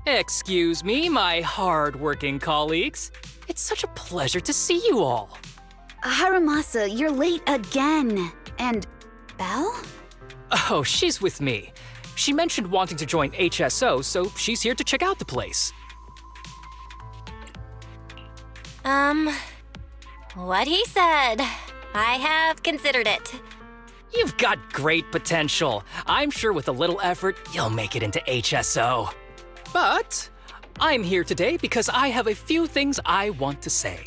Excuse me, my hard-working colleagues. It's such a pleasure to see you all. Harumasa, you're late again. And Belle? Oh, she's with me. She mentioned wanting to join HSO, so she's here to check out the place. What he said. I have considered it. You've got great potential. I'm sure with a little effort, you'll make it into HSO. But I'm here today because I have a few things I want to say.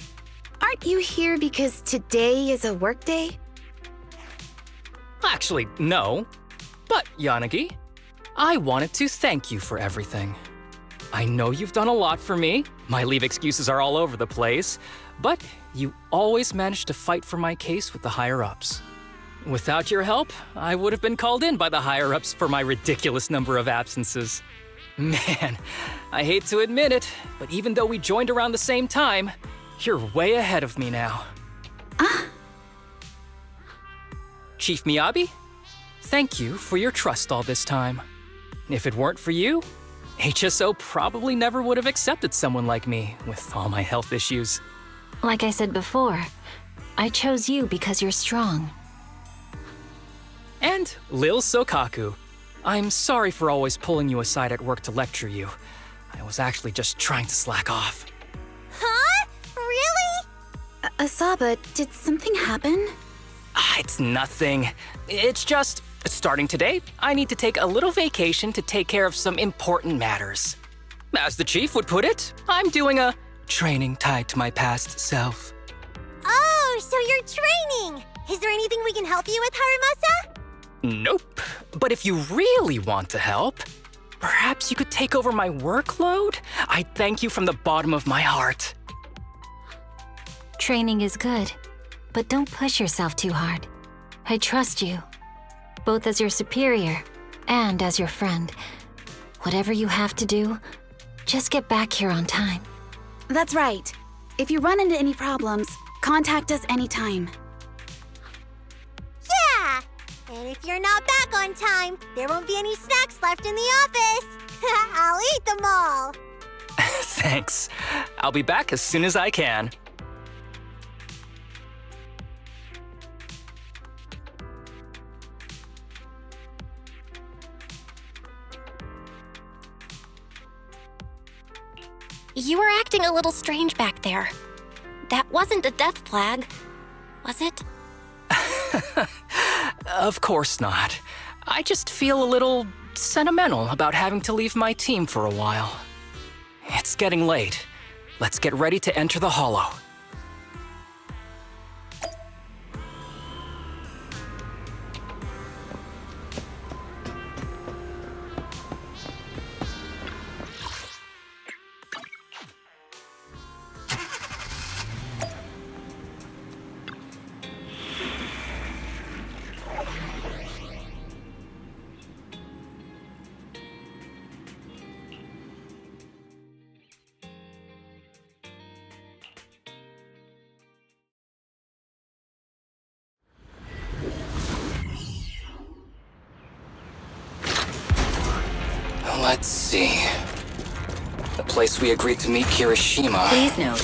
Aren't you here because today is a work day? Actually, no. But, Yanagi, I wanted to thank you for everything. I know you've done a lot for me. My leave excuses are all over the place. But you always managed to fight for my case with the higher-ups. Without your help, I would have been called in by the higher-ups for my ridiculous number of absences. Man, I hate to admit it, but even though we joined around the same time, you're way ahead of me now. Chief Miyabi, thank you for your trust all this time. If it weren't for you, HSO probably never would have accepted someone like me with all my health issues. Like I said before, I chose you because you're strong. And Lil Sokaku, I'm sorry for always pulling you aside at work to lecture you. I was actually just trying to slack off. Huh? Really? Asaba, did something happen? It's nothing. It's just, starting today, I need to take a little vacation to take care of some important matters. As the chief would put it, I'm doing a training tied to my past self. Oh, so you're training! Is there anything we can help you with, Harumasa? Nope. But if you really want to help, perhaps you could take over my workload? I'd thank you from the bottom of my heart. Training is good, but don't push yourself too hard. I trust you, both as your superior and as your friend. Whatever you have to do, just get back here on time. That's right. If you run into any problems, contact us anytime. Yeah! And if you're not back on time, there won't be any snacks left in the office. I'll eat them all. Thanks. I'll be back as soon as I can. You were acting a little strange back there. That wasn't a death flag, was it? Of course not. I just feel a little sentimental about having to leave my team for a while. It's getting late. Let's get ready to enter the Hollow. Let's see. The place we agreed to meet Kirishima. Please note,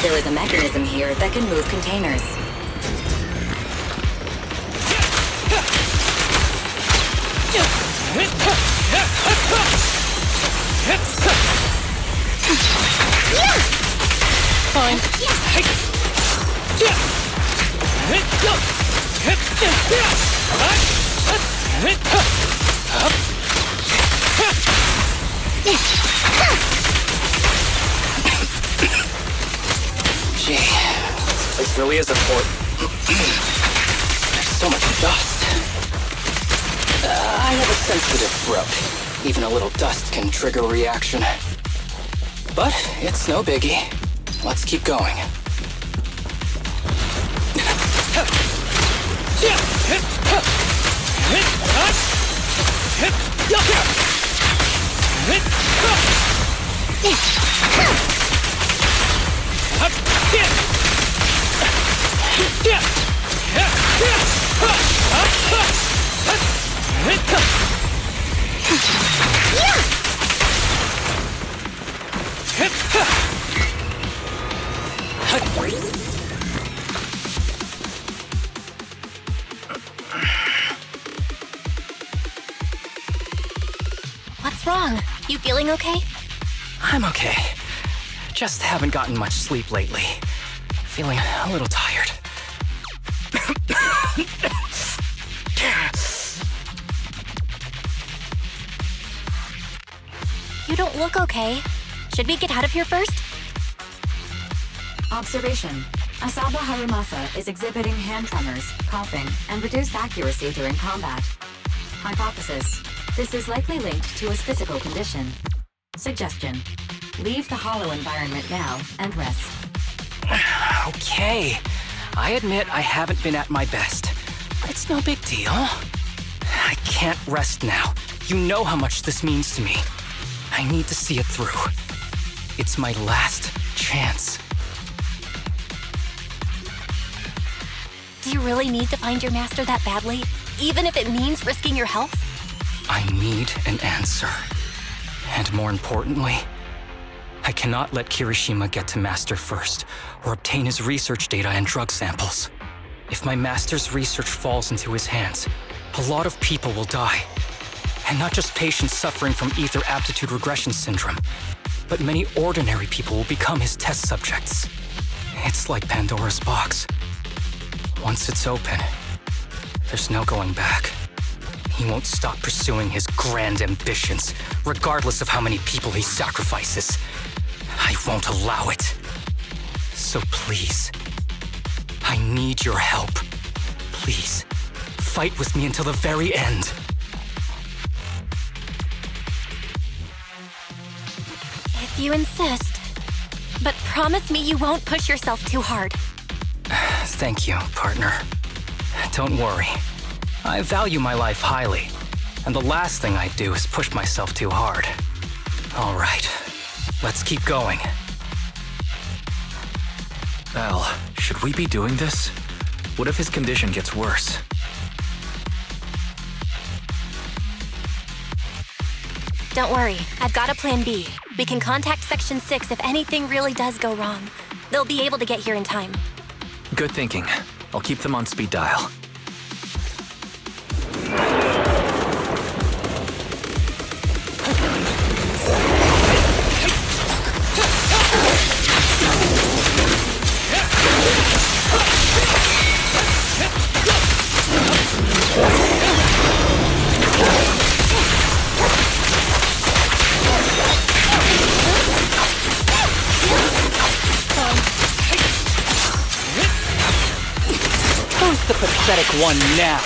there is a mechanism here that can move containers. Fine. Gee, this place really is a fort. There's so much dust. I have a sensitive throat. Even a little dust can trigger a reaction. But it's no biggie. Let's keep going. What's wrong? You feeling okay? I'm okay. Just haven't gotten much sleep lately. Feeling a little tired. You don't look okay. Should we get out of here first? Observation. Asaba Harumasa is exhibiting hand tremors, coughing, and reduced accuracy during combat. Hypothesis. This is likely linked to his physical condition. Suggestion. Leave the hollow environment now and rest. Okay. I admit I haven't been at my best. But it's no big deal. I can't rest now. You know how much this means to me. I need to see it through. It's my last chance. Do you really need to find your master that badly? Even if it means risking your health? I need an answer. And more importantly, I cannot let Kirishima get to Master first, or obtain his research data and drug samples. If my Master's research falls into his hands, a lot of people will die. And not just patients suffering from ether aptitude regression syndrome, but many ordinary people will become his test subjects. It's like Pandora's box. Once it's open, there's no going back. He won't stop pursuing his grand ambitions, regardless of how many people he sacrifices. I won't allow it. So please, I need your help. Please, fight with me until the very end. If you insist. But promise me you won't push yourself too hard. Thank you, partner. Don't worry. I value my life highly, and the last thing I do is push myself too hard. All right, let's keep going. Al, should we be doing this? What if his condition gets worse? Don't worry, I've got a plan B. We can contact Section 6 if anything really does go wrong. They'll be able to get here in time. Good thinking. I'll keep them on speed dial. Who's the pathetic one now?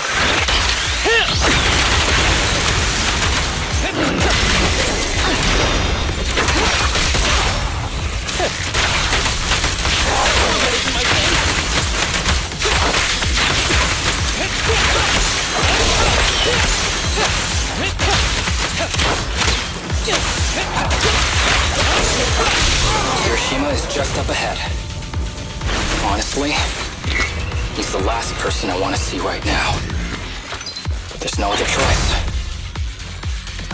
Kirishima is just up ahead. Honestly, he's the last person I want to see right now. But there's no other choice.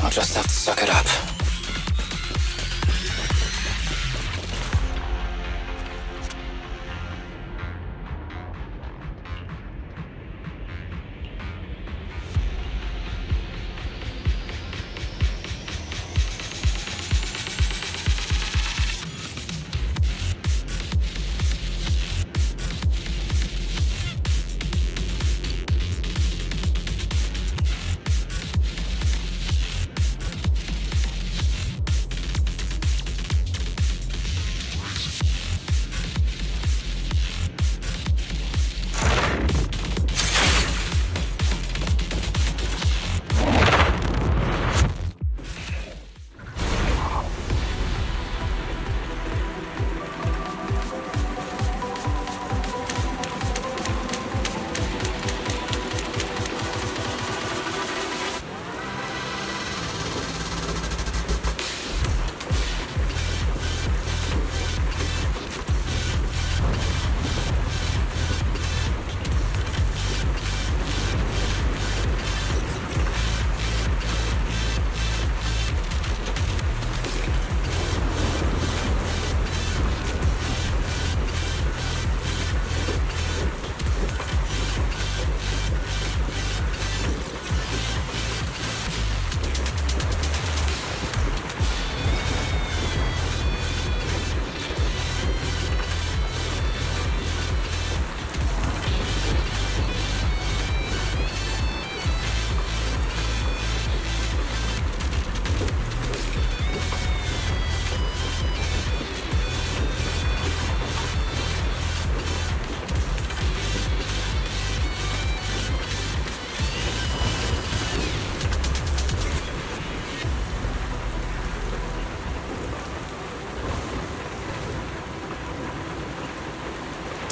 I'll just have to suck it up.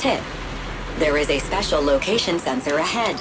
Tip: there is a special location sensor ahead.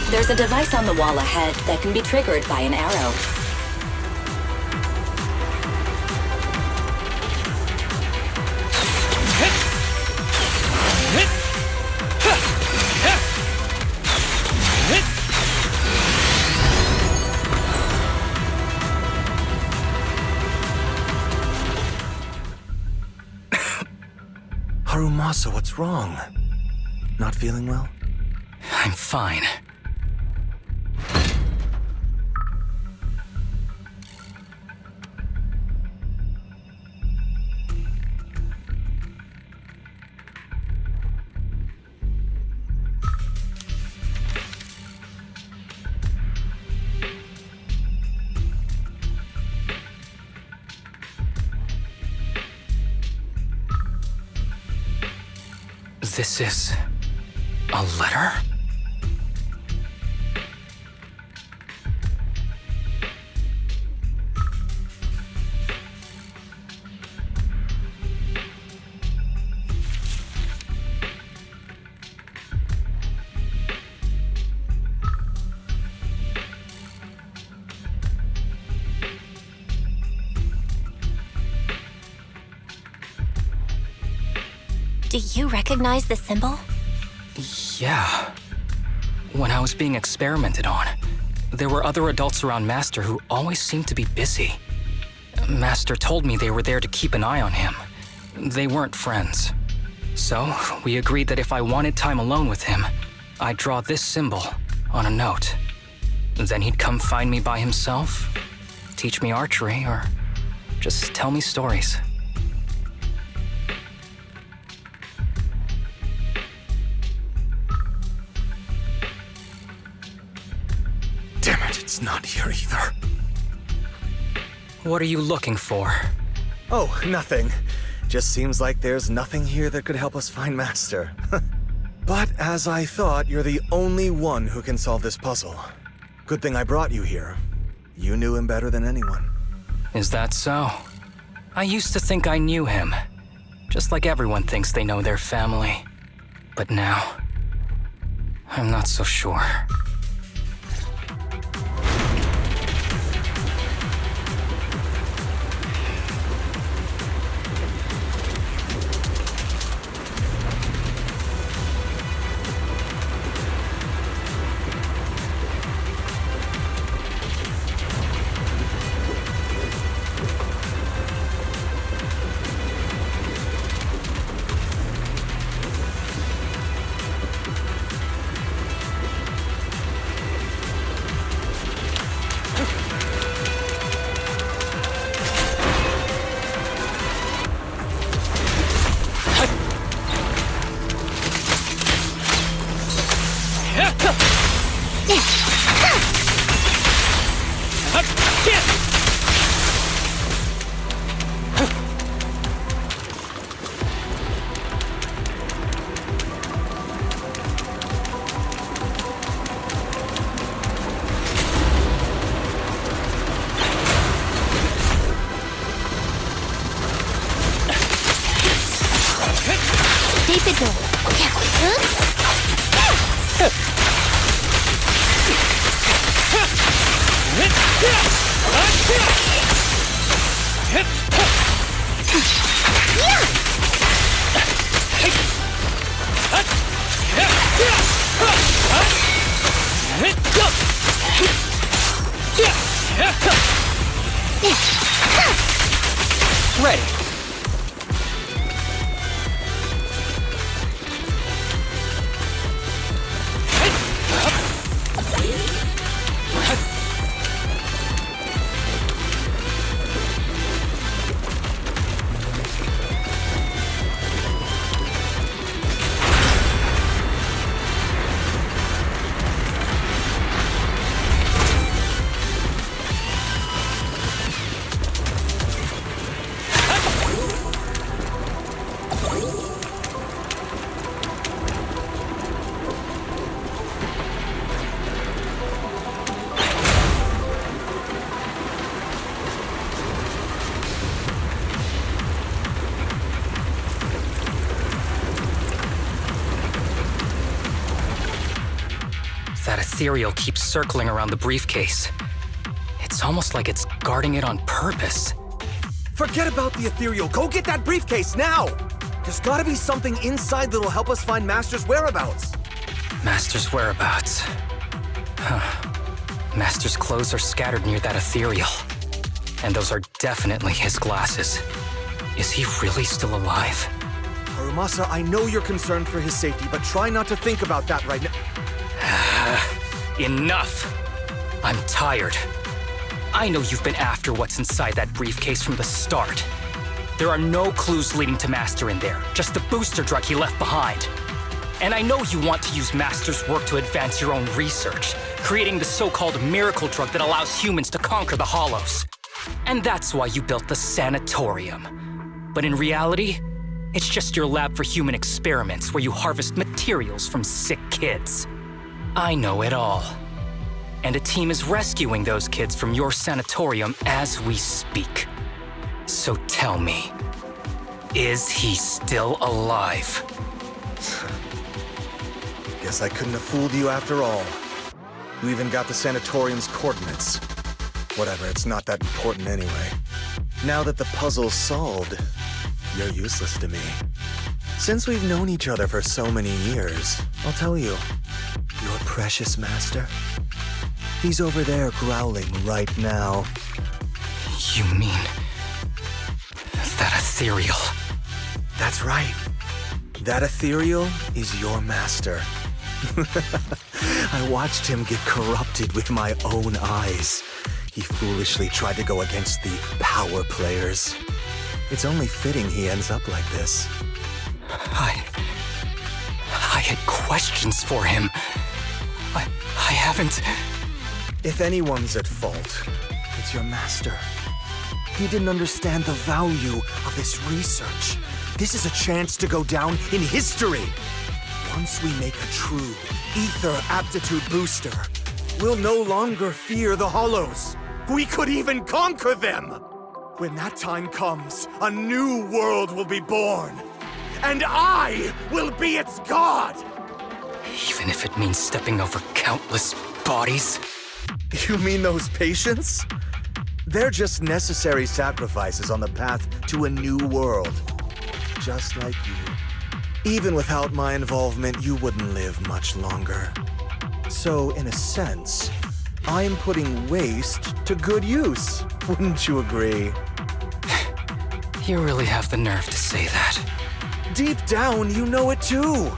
There's a device on the wall ahead that can be triggered by an arrow. Harumasa, what's wrong? Not feeling well? I'm fine. This is a letter? Do you recognize the symbol? Yeah. When I was being experimented on, there were other adults around Master who always seemed to be busy. Master told me they were there to keep an eye on him. They weren't friends. So, we agreed that if I wanted time alone with him, I'd draw this symbol on a note. Then he'd come find me by himself, teach me archery, or just tell me stories. Damn it, it's not here either. What are you looking for? Oh, nothing. Just seems like there's nothing here that could help us find Master. But as I thought, you're the only one who can solve this puzzle. Good thing I brought you here. You knew him better than anyone. Is that so? I used to think I knew him. Just like everyone thinks they know their family. But now, I'm not so sure. Ready. ethereal keeps circling around the briefcase. It's almost like it's guarding it on purpose. Forget about the ethereal. Go get that briefcase now! There's gotta be something inside that'll help us find Master's whereabouts. Master's whereabouts. Huh. Master's clothes are scattered near that ethereal. And those are definitely his glasses. Is he really still alive? Harumasa, I know you're concerned for his safety, but try not to think about that right now. Enough! I'm tired. I know you've been after what's inside that briefcase from the start. There are no clues leading to Master in there, just the booster drug he left behind. And I know you want to use Master's work to advance your own research, creating the so-called miracle drug that allows humans to conquer the Hollows. And that's why you built the sanatorium. But in reality, it's just your lab for human experiments where you harvest materials from sick kids. I know it all. And a team is rescuing those kids from your sanatorium as we speak. So tell me, is he still alive? Guess I couldn't have fooled you after all. You even got the sanatorium's coordinates. Whatever, it's not that important anyway. Now that the puzzle's solved, you're useless to me. Since we've known each other for so many years, I'll tell you, your precious master, he's over there growling right now. You mean that ethereal? That's right. That ethereal is your master. I watched him get corrupted with my own eyes. He foolishly tried to go against the power players. It's only fitting he ends up like this. I had questions for him. I haven't... If anyone's at fault, it's your master. He didn't understand the value of this research. This is a chance to go down in history. Once we make a true ether aptitude booster, we'll no longer fear the Hollows. We could even conquer them. When that time comes, a new world will be born. And I will be its god! Even if it means stepping over countless bodies? You mean those patients? They're just necessary sacrifices on the path to a new world. Just like you. Even without my involvement, you wouldn't live much longer. So, in a sense, I'm putting waste to good use. Wouldn't you agree? You really have the nerve to say that. Deep down, you know it too.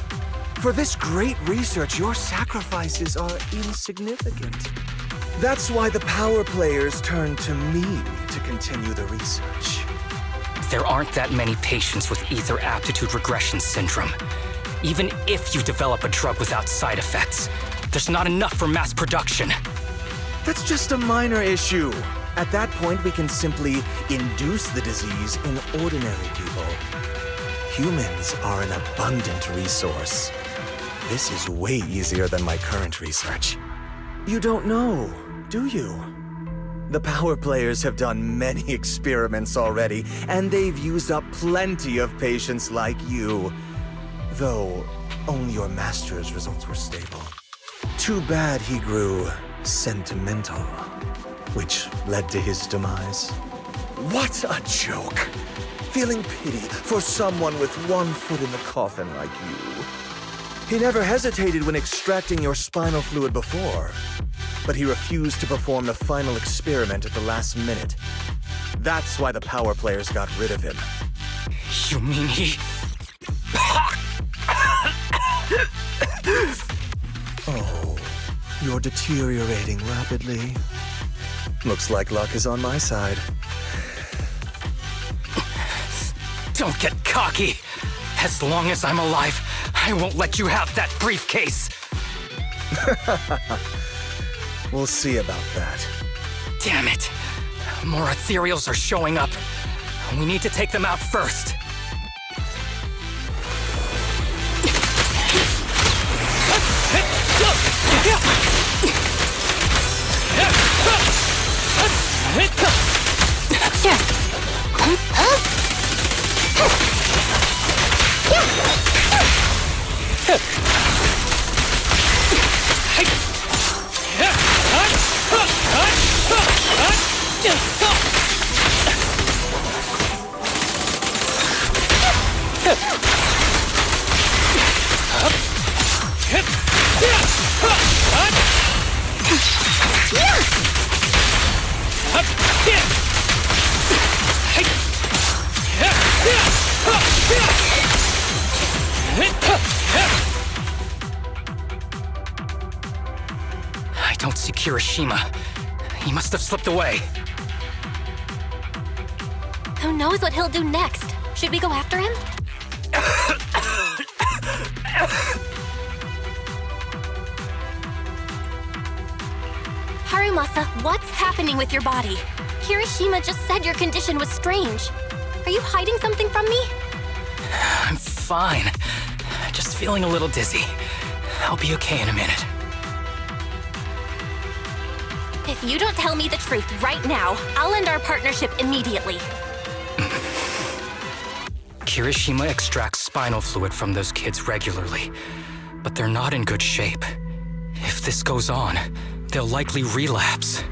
For this great research, your sacrifices are insignificant. That's why the power players turn to me to continue the research. There aren't that many patients with ether aptitude regression syndrome. Even if you develop a drug without side effects, there's not enough for mass production. That's just a minor issue. At that point, we can simply induce the disease in ordinary people. Humans are an abundant resource. This is way easier than my current research. You don't know, do you? The power players have done many experiments already, and they've used up plenty of patients like you. Though, only your master's results were stable. Too bad he grew sentimental, which led to his demise. What a joke! Feeling pity for someone with one foot in the coffin like you. He never hesitated when extracting your spinal fluid before, but he refused to perform the final experiment at the last minute. That's why the power players got rid of him. You mean he... Oh, you're deteriorating rapidly. Looks like luck is on my side. Don't get cocky. As long as I'm alive, I won't let you have that briefcase. We'll see about that. Damn it. More ethereals are showing up. We need to take them out first. I don't see Kirishima. He must have slipped away. Who knows what he'll do next? Should we go after him? Harumasa, what's happening with your body? Kirishima just said your condition was strange. Are you hiding something from me? I'm fine. Just feeling a little dizzy. I'll be okay in a minute. If you don't tell me the truth right now, I'll end our partnership immediately. Kirishima extracts spinal fluid from those kids regularly, but they're not in good shape. If this goes on, they'll likely relapse.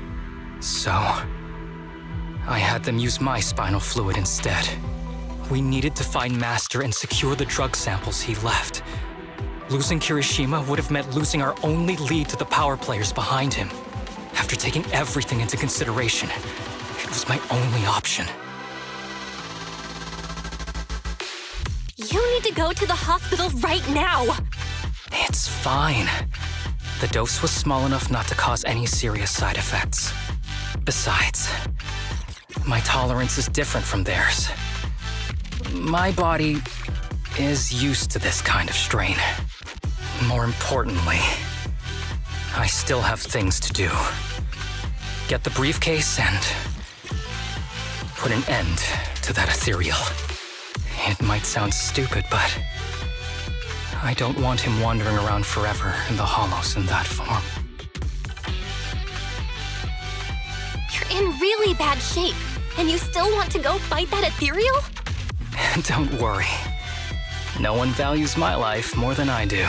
So, I had them use my spinal fluid instead. We needed to find Master and secure the drug samples he left. Losing Kirishima would have meant losing our only lead to the power players behind him. After taking everything into consideration, it was my only option. You need to go to the hospital right now! It's fine. The dose was small enough not to cause any serious side effects. Besides, my tolerance is different from theirs. My body is used to this kind of strain. More importantly, I still have things to do. Get the briefcase and put an end to that ethereal. It might sound stupid, but I don't want him wandering around forever in the hollows in that form. You're in really bad shape, and you still want to go fight that ethereal? Don't worry. No one values my life more than I do.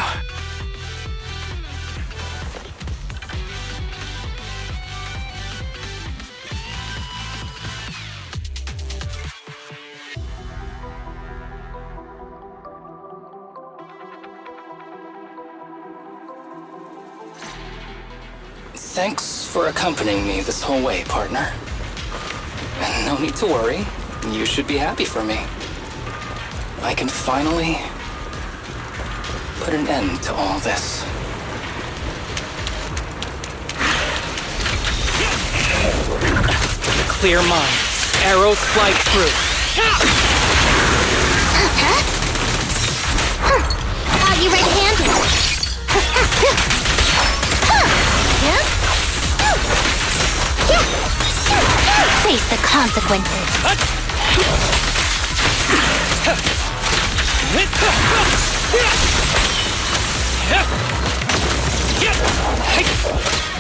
Thanks for accompanying me this whole way, partner. No need to worry. You should be happy for me. I can finally put an end to all this. Clear mind. Arrows fly through. Ah, you red-handed. Face the consequences.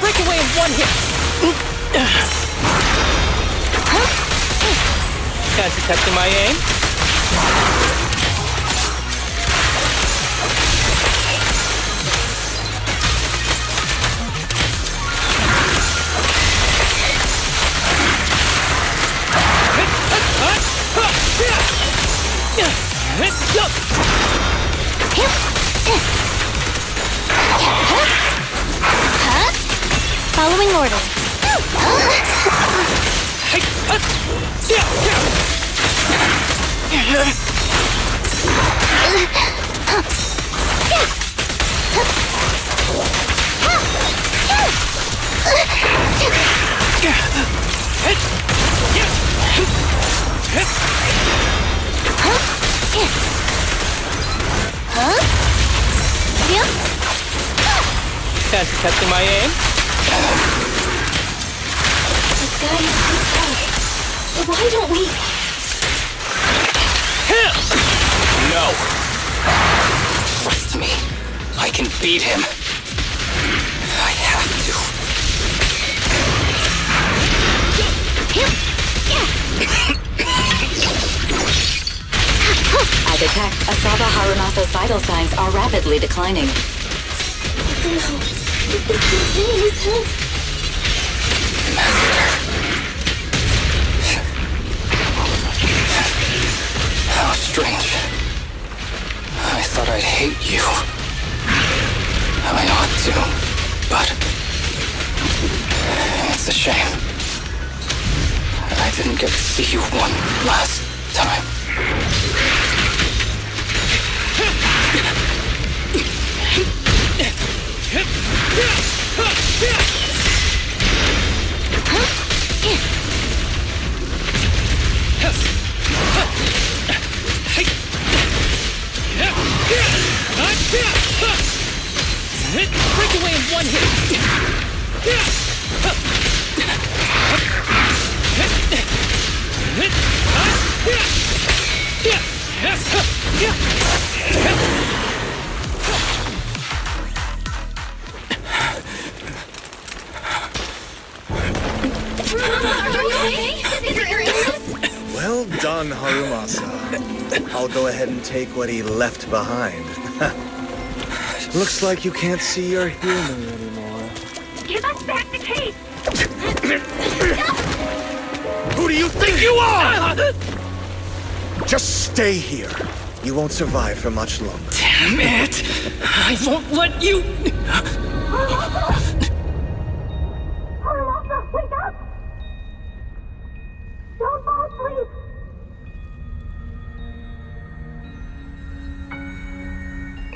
Break away in one hit. Fancy testing my aim? Following order. Fancy testing my aim? This guy is too tough. Why don't we? No. Trust me. I can beat him. I have to. I detect Asaba Harumasa's vital signs are rapidly declining. No. If this continues, How strange. I thought I'd hate you. I ought to, but it's a shame. I didn't get to see you one last time. Break away in one hit. Well done, Harumasa. I'll go ahead and take what he left behind. Looks like you can't see your human anymore. Give us back the case! Who do you think you are? Just stay here. You won't survive for much longer. Damn it! I won't let you... Harumasa, wake up! Don't fall asleep!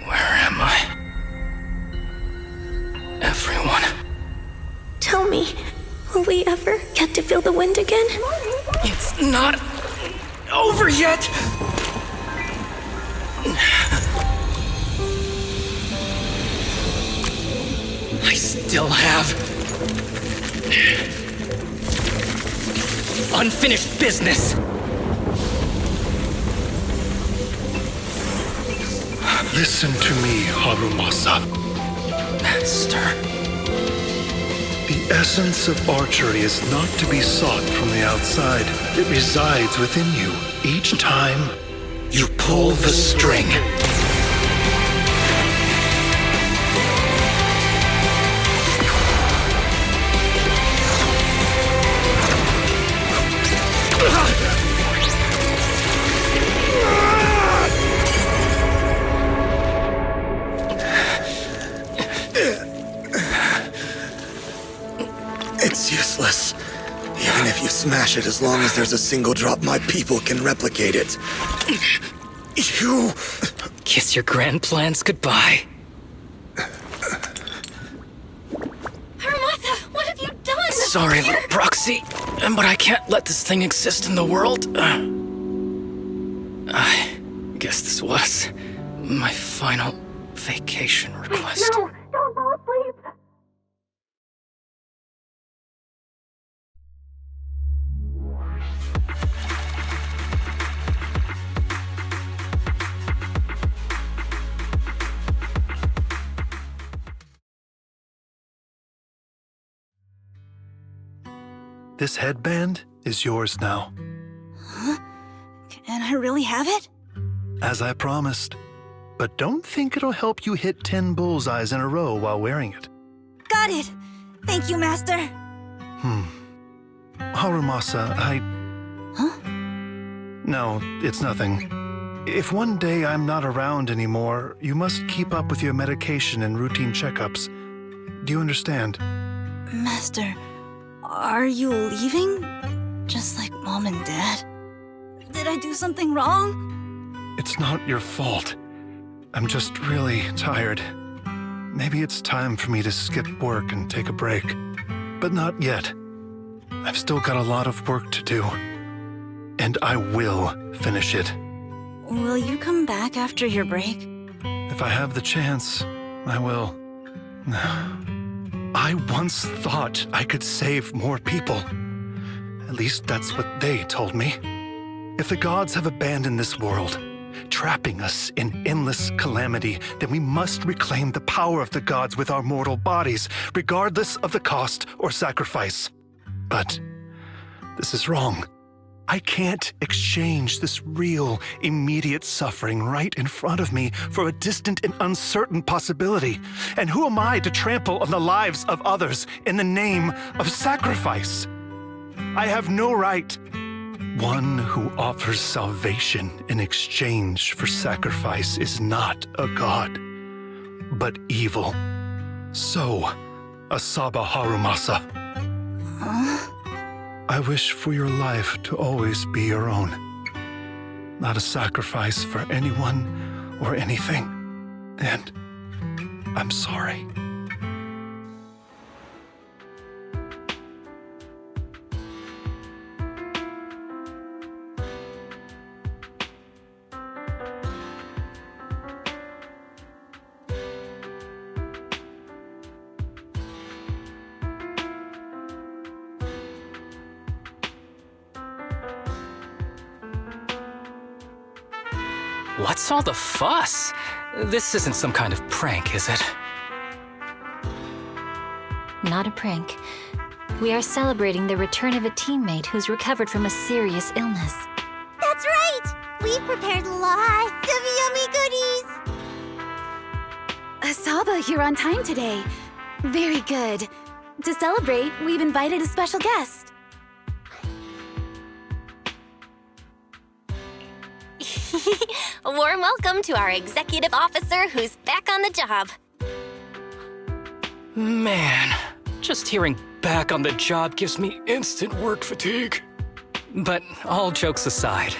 Where am I? Everyone. Tell me, will we ever get to feel the wind again? It's not over yet! I still have unfinished business. Listen to me, Harumasa. Master. The essence of archery is not to be sought from the outside. It resides within you. Each time you pull the string. It's useless. Even if you smash it, as long as there's a single drop, my people can replicate it. You... Kiss your grand plans goodbye. Harumasa, what have you done? Sorry, little proxy, but I can't let this thing exist in the world. I guess this was my final vacation request. No, don't fall asleep! This headband is yours now. Huh? Can I really have it? As I promised. But don't think it'll help you hit 10 bullseyes in a row while wearing it. Got it! Thank you, Master! Harumasa, Huh? No, it's nothing. If one day I'm not around anymore, you must keep up with your medication and routine checkups. Do you understand? Master, are you leaving? Just like Mom and Dad? Did I do something wrong? It's not your fault. I'm just really tired. Maybe it's time for me to skip work and take a break. But not yet. I've still got a lot of work to do. And I will finish it. Will you come back after your break? If I have the chance, I will. I once thought I could save more people. At least that's what they told me. If the gods have abandoned this world, trapping us in endless calamity, then we must reclaim the power of the gods with our mortal bodies, regardless of the cost or sacrifice. But this is wrong. I can't exchange this real, immediate suffering right in front of me for a distant and uncertain possibility. And who am I to trample on the lives of others in the name of sacrifice? I have no right. One who offers salvation in exchange for sacrifice is not a god, but evil. So, Asaba Harumasa. Huh? I wish for your life to always be your own. Not a sacrifice for anyone or anything. And I'm sorry. What's all the fuss? This isn't some kind of prank, is it? Not a prank. We are celebrating the return of a teammate who's recovered from a serious illness. That's right! We've prepared lots of yummy goodies! Asaba, you're on time today. Very good. To celebrate, we've invited a special guest. A warm welcome to our executive officer who's back on the job. Man, just hearing back on the job gives me instant work fatigue. But all jokes aside,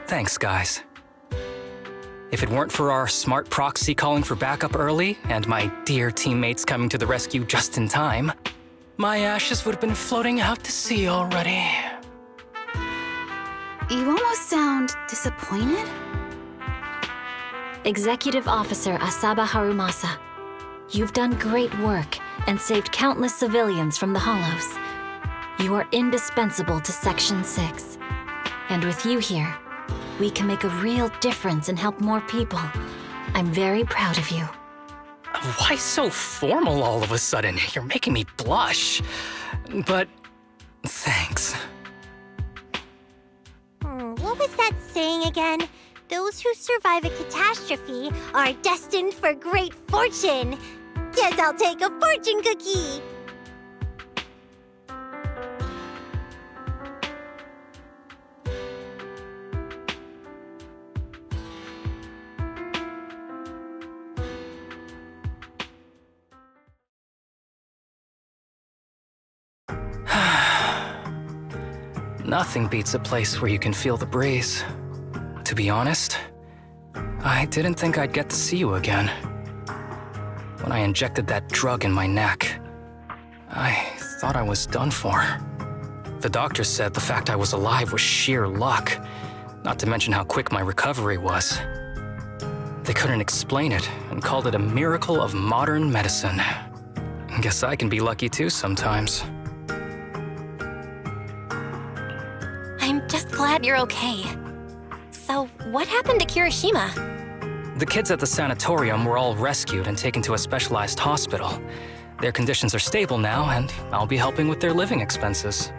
thanks, guys. If it weren't for our smart proxy calling for backup early and my dear teammates coming to the rescue just in time, my ashes would have been floating out to sea already. You almost sound disappointed? Executive Officer Asaba Harumasa, you've done great work and saved countless civilians from the Hollows. You are indispensable to Section 6. And with you here, we can make a real difference and help more people. I'm very proud of you. Why so formal all of a sudden? You're making me blush. But thanks. What was that saying again? Those who survive a catastrophe are destined for great fortune. Guess I'll take a fortune cookie. Nothing beats a place where you can feel the breeze. To be honest, I didn't think I'd get to see you again. When I injected that drug in my neck, I thought I was done for. The doctor said the fact I was alive was sheer luck, not to mention how quick my recovery was. They couldn't explain it and called it a miracle of modern medicine. Guess I can be lucky too sometimes. I'm just glad you're okay. So, what happened to Kirishima? The kids at the sanatorium were all rescued and taken to a specialized hospital. Their conditions are stable now, and I'll be helping with their living expenses.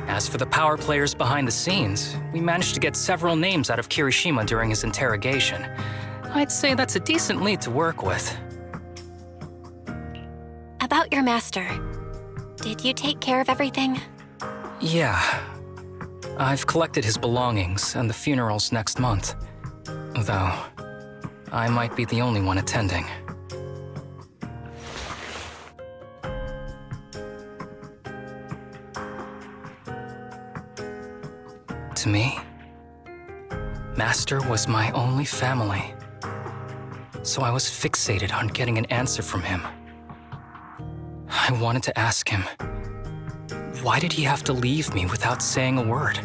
As for the power players behind the scenes, we managed to get several names out of Kirishima during his interrogation. I'd say that's a decent lead to work with. About your master. Did you take care of everything? Yeah. I've collected his belongings, and the funeral's next month. Though, I might be the only one attending. To me, Master was my only family. So I was fixated on getting an answer from him. I wanted to ask him, why did he have to leave me without saying a word?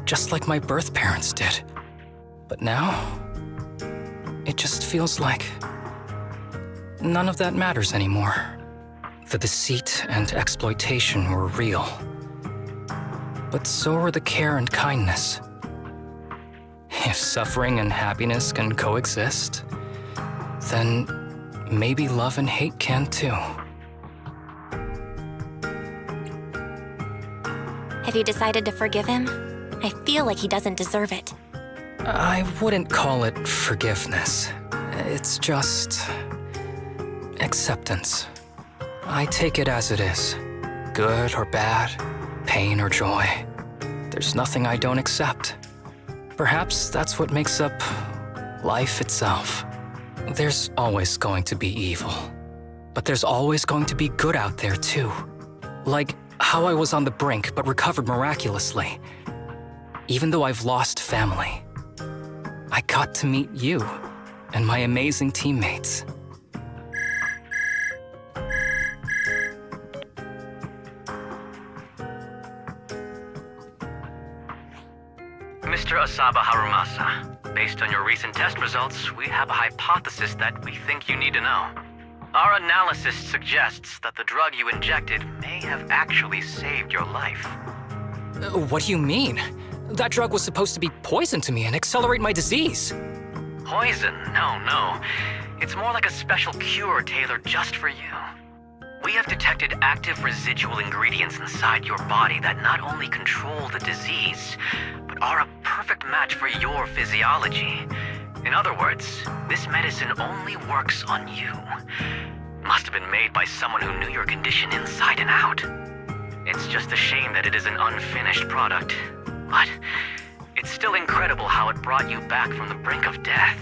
Just like my birth parents did. But now, it just feels like none of that matters anymore. The deceit and exploitation were real. But so were the care and kindness. If suffering and happiness can coexist, then maybe love and hate can too. Have you decided to forgive him? I feel like he doesn't deserve it. I wouldn't call it forgiveness. It's just acceptance. I take it as it is. Good or bad, pain or joy. There's nothing I don't accept. Perhaps that's what makes up life itself. There's always going to be evil. But there's always going to be good out there too. Like how I was on the brink but recovered miraculously. Even though I've lost family, I got to meet you and my amazing teammates. Mr. Asaba Harumasa, based on your recent test results, we have a hypothesis that we think you need to know. Our analysis suggests that the drug you injected may have actually saved your life. What do you mean? That drug was supposed to be poison to me and accelerate my disease. Poison? No. It's more like a special cure tailored just for you. We have detected active residual ingredients inside your body that not only control the disease, but are a perfect match for your physiology. In other words, this medicine only works on you. Must have been made by someone who knew your condition inside and out. It's just a shame that it is an unfinished product. But it's still incredible how it brought you back from the brink of death.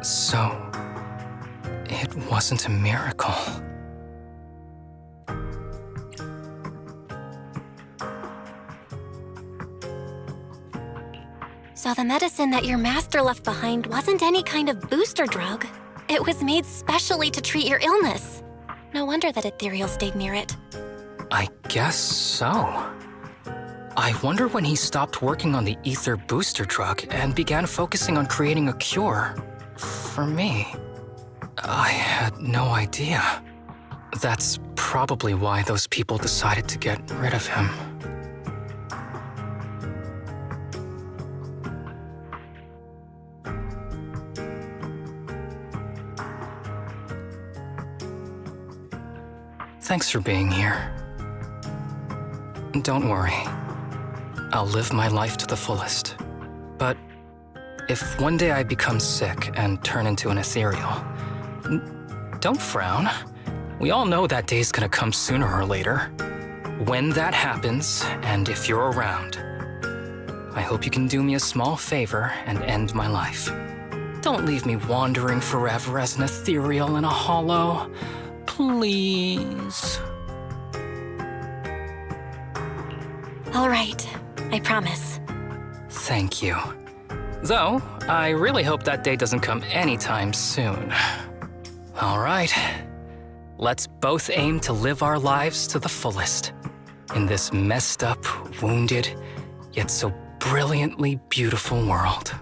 So, it wasn't a miracle. So the medicine that your master left behind wasn't any kind of booster drug. It was made specially to treat your illness. No wonder that Ethereal stayed near it. I guess so. I wonder when he stopped working on the ether booster drug and began focusing on creating a cure for me. I had no idea. That's probably why those people decided to get rid of him. Thanks for being here. Don't worry. I'll live my life to the fullest. But if one day I become sick and turn into an ethereal, don't frown. We all know that day's gonna come sooner or later. When that happens, and if you're around, I hope you can do me a small favor and end my life. Don't leave me wandering forever as an ethereal in a hollow. Please. All right, I promise. Thank you. Though, I really hope that day doesn't come anytime soon. All right. Let's both aim to live our lives to the fullest in this messed up, wounded, yet so brilliantly beautiful world.